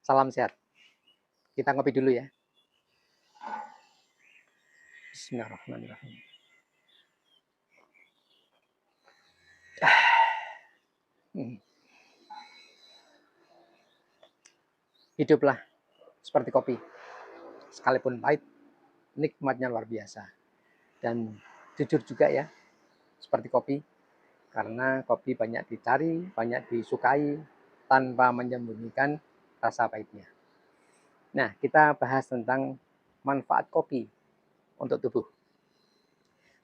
Salam sehat. Kita ngopi dulu ya. Bismillahirrahmanirrahim. Hiduplah seperti kopi. Sekalipun pahit, nikmatnya luar biasa. Dan jujur juga ya, seperti kopi. Karena kopi banyak dicari, banyak disukai, tanpa menyembunyikan rasa pahitnya. Nah, kita bahas tentang manfaat kopi untuk tubuh.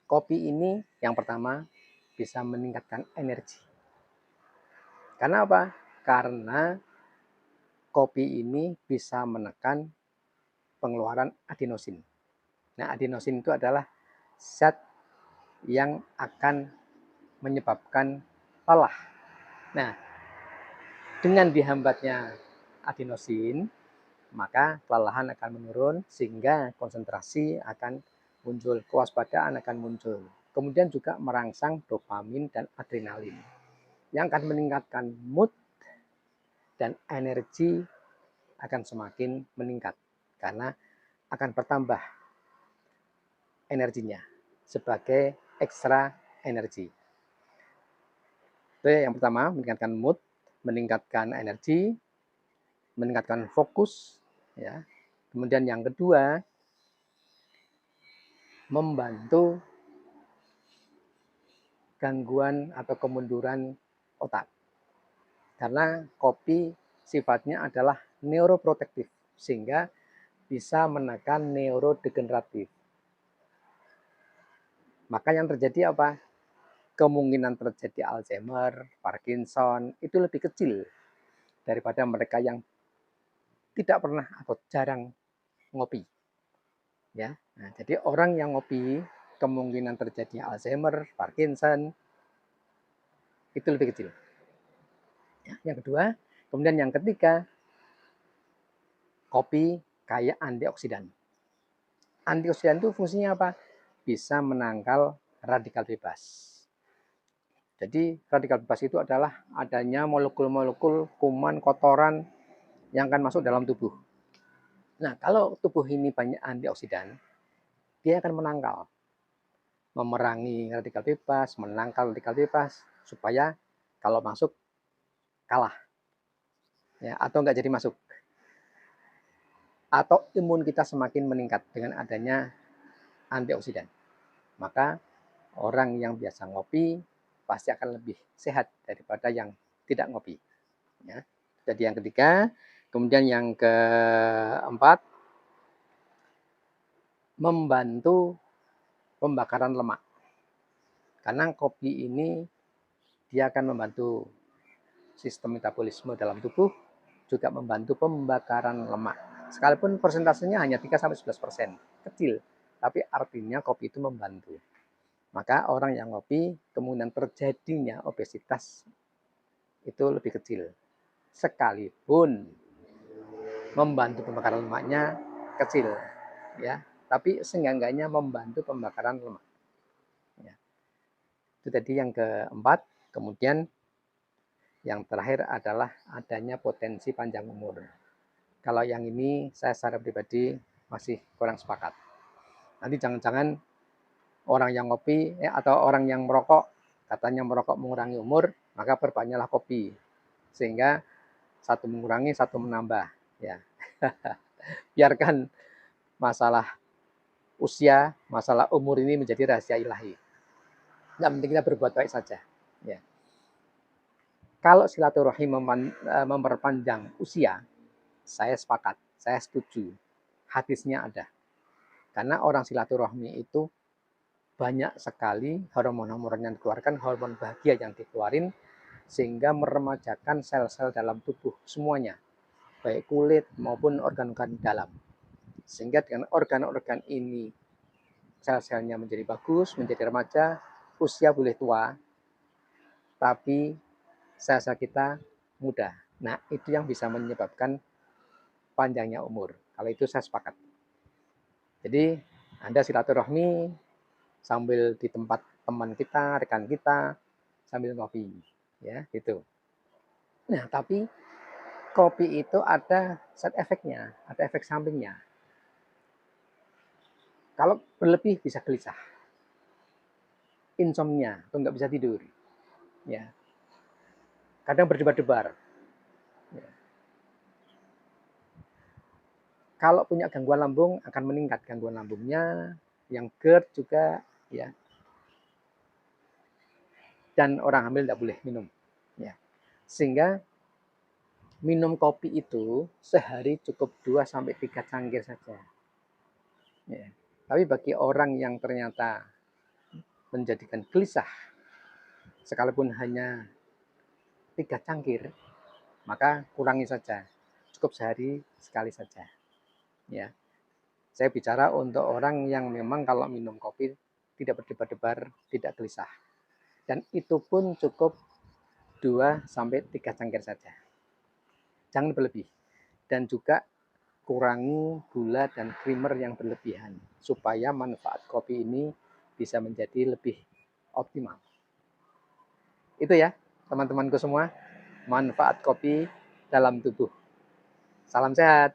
Kopi ini yang pertama bisa meningkatkan energi. Karena apa? Karena kopi ini bisa menekan pengeluaran adenosin. Nah, adenosin itu adalah zat yang akan menyebabkan lelah. Nah, dengan dihambatnya adenosin, maka kelelahan akan menurun sehingga konsentrasi akan muncul, kewaspadaan akan muncul. Kemudian juga merangsang dopamin dan adrenalin yang akan meningkatkan mood dan energi akan semakin meningkat karena akan bertambah energinya sebagai ekstra energi. Itu yang pertama, meningkatkan mood, meningkatkan energi, meningkatkan fokus, ya. Kemudian yang kedua, membantu gangguan atau kemunduran otak. Karena kopi sifatnya adalah neuroprotektif, sehingga bisa menekan neurodegeneratif. Maka yang terjadi apa? Kemungkinan terjadi Alzheimer, Parkinson itu lebih kecil daripada mereka yang tidak pernah atau jarang ngopi. Ya, nah, jadi orang yang ngopi kemungkinan terjadi Alzheimer, Parkinson itu lebih kecil. Ya, yang kedua, kemudian yang ketiga, kopi kaya antioksidan. Antioksidan itu fungsinya apa? Bisa menangkal radikal bebas. Jadi radikal bebas itu adalah adanya molekul-molekul kuman kotoran yang akan masuk dalam tubuh. Nah, kalau tubuh ini banyak antioksidan, dia akan menangkal, memerangi radikal bebas, menangkal radikal bebas, supaya kalau masuk kalah, ya, atau nggak jadi masuk. Atau imun kita semakin meningkat dengan adanya antioksidan. Maka orang yang biasa ngopi pasti akan lebih sehat daripada yang tidak ngopi. Ya. Jadi yang ketiga, kemudian yang keempat, membantu pembakaran lemak. Karena kopi ini dia akan membantu sistem metabolisme dalam tubuh, juga membantu pembakaran lemak. Sekalipun persentasenya hanya 3-11%, kecil, tapi artinya kopi itu membantu. Maka orang yang ngopi, kemungkinan terjadinya obesitas itu lebih kecil. Sekalipun membantu pembakaran lemaknya kecil, ya, tapi seenggak-enggaknya membantu pembakaran lemak. Ya. Itu tadi yang keempat. Kemudian yang terakhir adalah adanya potensi panjang umur. Kalau yang ini saya secara pribadi masih kurang sepakat. Nanti jangan-jangan orang yang ngopi atau orang yang merokok, katanya merokok mengurangi umur, maka perbanyaklah kopi. Sehingga satu mengurangi, satu menambah. Ya. Biarkan masalah usia, masalah umur ini menjadi rahasia ilahi. Yang penting kita berbuat baik saja. Ya. Kalau silaturahim memperpanjang usia, saya sepakat, saya setuju. Hadisnya ada. Karena orang silaturahmi itu banyak sekali hormon-hormon yang dikeluarkan, hormon bahagia yang dikeluarin, sehingga meremajakan sel-sel dalam tubuh semuanya, baik kulit maupun organ-organ dalam. Sehingga dengan organ-organ ini sel-selnya menjadi bagus, menjadi remaja, usia boleh tua, tapi sel-sel kita muda. Nah, itu yang bisa menyebabkan panjangnya umur. Kalau itu saya sepakat. Jadi, Anda silaturahmi sambil di tempat teman kita, rekan kita, sambil ngopi. Ya, gitu. Nah, tapi kopi itu ada side effect-nya, ada efek sampingnya. Kalau berlebih bisa gelisah, insomnia, atau nggak bisa tidur. Ya, kadang berdebar-debar. Ya. Kalau punya gangguan lambung akan meningkat gangguan lambungnya, yang GERD juga, ya. Dan orang hamil tidak boleh minum. Ya. Sehingga minum kopi itu sehari cukup 2-3 cangkir saja. Ya. Tapi bagi orang yang ternyata menjadikan gelisah, sekalipun hanya 3 cangkir, maka kurangi saja. Cukup sehari sekali saja. Ya. Saya bicara untuk orang yang memang kalau minum kopi tidak berdebar-debar, tidak gelisah. Dan itu pun cukup 2-3 cangkir saja. Jangan berlebih. Dan juga kurangi gula dan creamer yang berlebihan. Supaya manfaat kopi ini bisa menjadi lebih optimal. Itu ya, teman-temanku semua. Manfaat kopi dalam tubuh. Salam sehat.